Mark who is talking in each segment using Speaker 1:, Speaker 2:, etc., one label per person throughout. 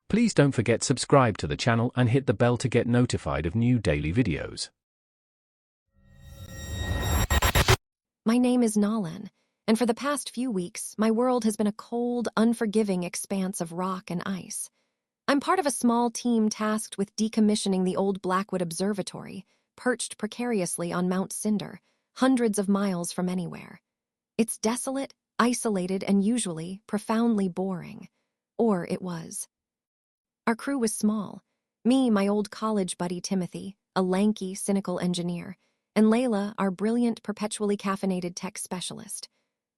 Speaker 1: Please don't forget subscribe to the channel and hit the bell to get notified of new daily videos.
Speaker 2: My name is Nolan, and for the past few weeks, my world has been a cold, unforgiving expanse of rock and ice. I'm part of a small team tasked with decommissioning the old Blackwood Observatory, perched precariously on Mount Cinder, hundreds of miles from anywhere. It's desolate, isolated, and usually profoundly boring. Or it was. Our crew was small. Me, my old college buddy Timothy, a lanky, cynical engineer, and Layla, our brilliant, perpetually caffeinated tech specialist.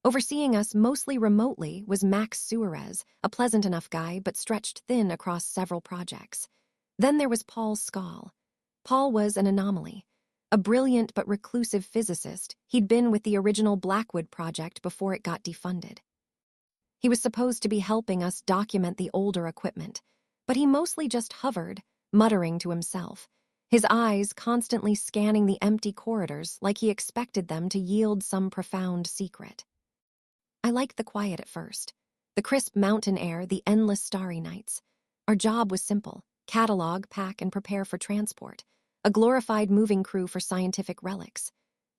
Speaker 2: Overseeing us mostly remotely was Max Suarez, a pleasant enough guy but stretched thin across several projects. Then there was Paul Scholl. Paul was an anomaly. A brilliant but reclusive physicist, he'd been with the original Blackwood project before it got defunded. He was supposed to be helping us document the older equipment, but he mostly just hovered, muttering to himself, his eyes constantly scanning the empty corridors like he expected them to yield some profound secret. I liked the quiet at first. The crisp mountain air, the endless starry nights. Our job was simple: catalog, pack, and prepare for transport. A glorified moving crew for scientific relics.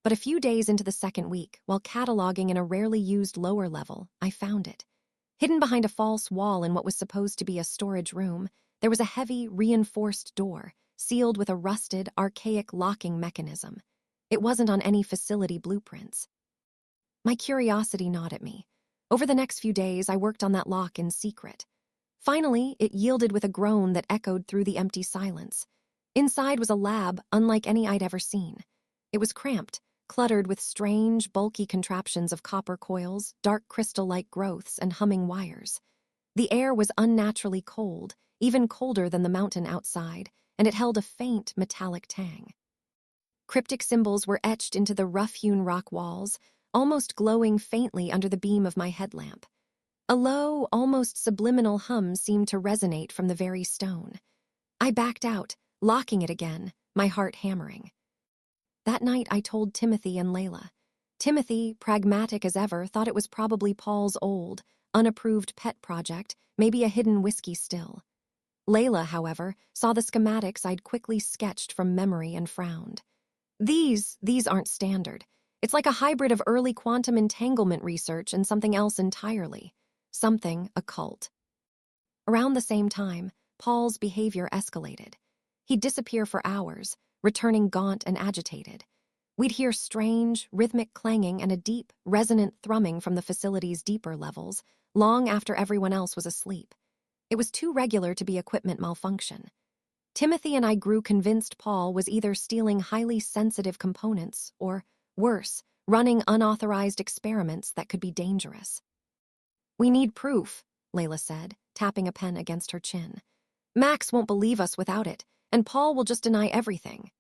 Speaker 2: But a few days into the second week, while cataloging in a rarely used lower level, I found it. Hidden behind a false wall in what was supposed to be a storage room, there was a heavy, reinforced door, sealed with a rusted, archaic locking mechanism. It wasn't on any facility blueprints. My curiosity gnawed at me. Over the next few days, I worked on that lock in secret. Finally, it yielded with a groan that echoed through the empty silence. Inside was a lab unlike any I'd ever seen. It was cramped, cluttered with strange, bulky contraptions of copper coils, dark crystal-like growths, and humming wires. The air was unnaturally cold, even colder than the mountain outside, and it held a faint, metallic tang. Cryptic symbols were etched into the rough-hewn rock walls, almost glowing faintly under the beam of my headlamp. A low, almost subliminal hum seemed to resonate from the very stone. I backed out, locking it again, my heart hammering. That night I told Timothy and Layla. Timothy, pragmatic as ever, thought it was probably Paul's old, unapproved pet project, maybe a hidden whiskey still. Layla, however, saw the schematics I'd quickly sketched from memory and frowned. These aren't standard. It's like a hybrid of early quantum entanglement research and something else entirely. Something occult. Around the same time, Paul's behavior escalated. He'd disappear for hours, returning gaunt and agitated. We'd hear strange, rhythmic clanging and a deep, resonant thrumming from the facility's deeper levels, long after everyone else was asleep. It was too regular to be equipment malfunction. Timothy and I grew convinced Paul was either stealing highly sensitive components or, worse, running unauthorized experiments that could be dangerous. "We need proof," Layla said, tapping a pen against her chin. "Max won't believe us without it, and Paul will just deny everything."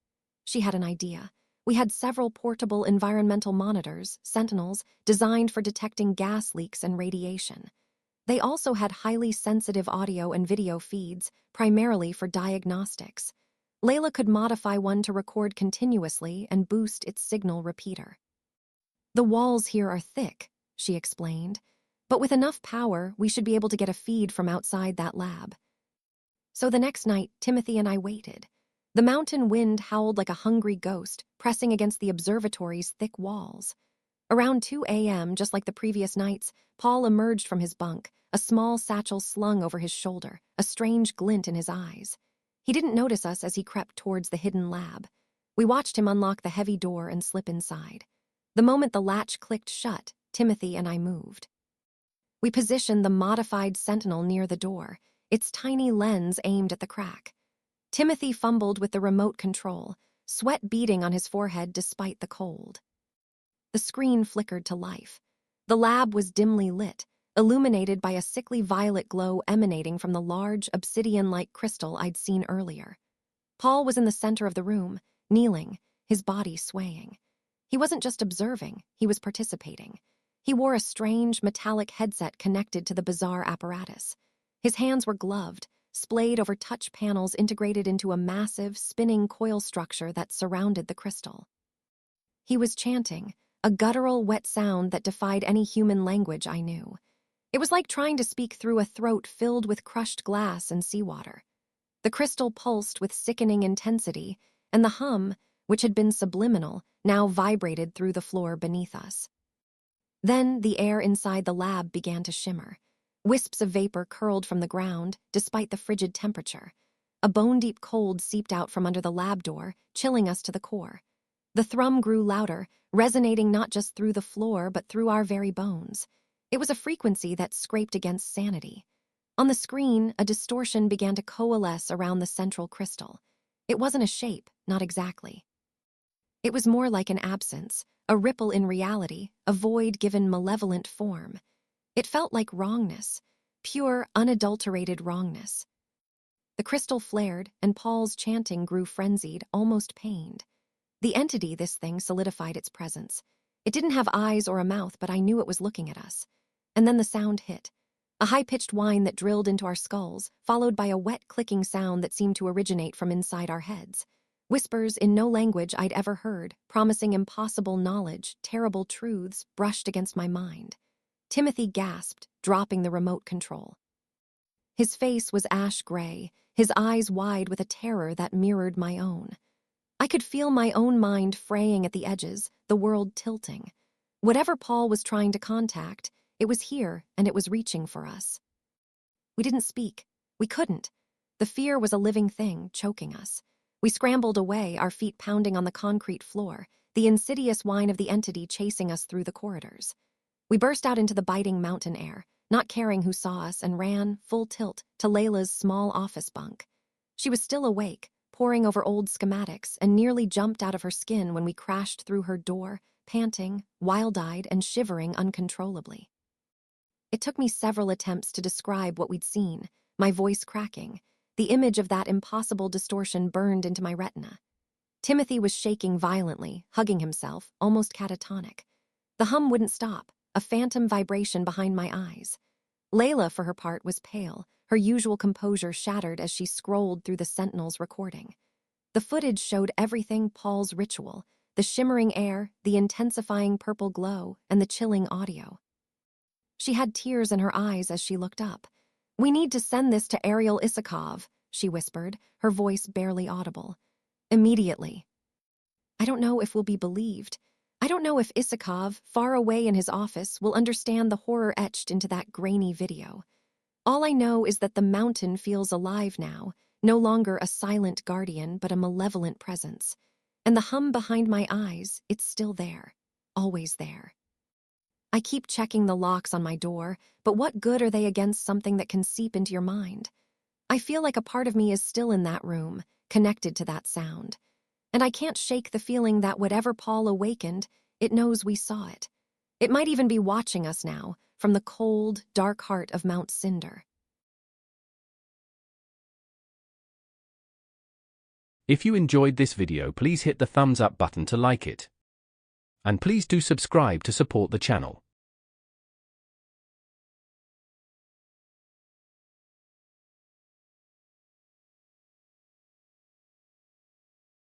Speaker 2: She had an idea. We had several portable environmental monitors, sentinels, designed for detecting gas leaks and radiation. They also had highly sensitive audio and video feeds, primarily for diagnostics. Layla could modify one to record continuously and boost its signal repeater. "The walls here are thick," she explained, "but with enough power, we should be able to get a feed from outside that lab." So the next night, Timothy and I waited. The mountain wind howled like a hungry ghost, pressing against the observatory's thick walls. Around 2 a.m., just like the previous nights, Paul emerged from his bunk, a small satchel slung over his shoulder, a strange glint in his eyes. He didn't notice us as he crept towards the hidden lab. We watched him unlock the heavy door and slip inside. The moment the latch clicked shut, Timothy and I moved. We positioned the modified sentinel near the door, its tiny lens aimed at the crack. Timothy fumbled with the remote control, sweat beading on his forehead despite the cold. The screen flickered to life. The lab was dimly lit, illuminated by a sickly violet glow emanating from the large, obsidian-like crystal I'd seen earlier. Paul was in the center of the room, kneeling, his body swaying. He wasn't just observing, he was participating. He wore a strange, metallic headset connected to the bizarre apparatus. His hands were gloved, splayed over touch panels integrated into a massive, spinning coil structure that surrounded the crystal. He was chanting, a guttural, wet sound that defied any human language I knew. It was like trying to speak through a throat filled with crushed glass and seawater. The crystal pulsed with sickening intensity, and the hum, which had been subliminal, now vibrated through the floor beneath us. Then the air inside the lab began to shimmer. Wisps of vapor curled from the ground, despite the frigid temperature. A bone-deep cold seeped out from under the lab door, chilling us to the core. The thrum grew louder, resonating not just through the floor but through our very bones. It was a frequency that scraped against sanity. On the screen, a distortion began to coalesce around the central crystal. It wasn't a shape, not exactly. It was more like an absence, a ripple in reality, a void given malevolent form. It felt like wrongness, pure, unadulterated wrongness. The crystal flared, and Paul's chanting grew frenzied, almost pained. The entity, this thing, solidified its presence. It didn't have eyes or a mouth, but I knew it was looking at us. And then the sound hit. A high-pitched whine that drilled into our skulls, followed by a wet clicking sound that seemed to originate from inside our heads. Whispers in no language I'd ever heard, promising impossible knowledge, terrible truths, brushed against my mind. Timothy gasped, dropping the remote control. His face was ash gray, his eyes wide with a terror that mirrored my own. I could feel my own mind fraying at the edges, the world tilting. Whatever Paul was trying to contact, it was here and it was reaching for us. We didn't speak. We couldn't. The fear was a living thing, choking us. We scrambled away, our feet pounding on the concrete floor, the insidious whine of the entity chasing us through the corridors. We burst out into the biting mountain air, not caring who saw us, and ran, full tilt, to Layla's small office bunk. She was still awake, poring over old schematics, and nearly jumped out of her skin when we crashed through her door, panting, wild-eyed, and shivering uncontrollably. It took me several attempts to describe what we'd seen, my voice cracking. The image of that impossible distortion burned into my retina. Timothy was shaking violently, hugging himself, almost catatonic. The hum wouldn't stop, a phantom vibration behind my eyes. Layla, for her part, was pale, her usual composure shattered as she scrolled through the Sentinel's recording. The footage showed everything Paul's ritual, the shimmering air, the intensifying purple glow, and the chilling audio. She had tears in her eyes as she looked up. "We need to send this to Ariel Isakov," she whispered, her voice barely audible. "Immediately. I don't know if we'll be believed. I don't know if Isakov, far away in his office, will understand the horror etched into that grainy video. All I know is that the mountain feels alive now, no longer a silent guardian but a malevolent presence. And the hum behind my eyes, it's still there, always there. I keep checking the locks on my door, but what good are they against something that can seep into your mind? I feel like a part of me is still in that room, connected to that sound. And I can't shake the feeling that whatever Paul awakened, it knows we saw it. It might even be watching us now, from the cold, dark heart of Mount Cinder.
Speaker 1: If you enjoyed this video, please hit the thumbs up button to like it. And please do subscribe to support the channel.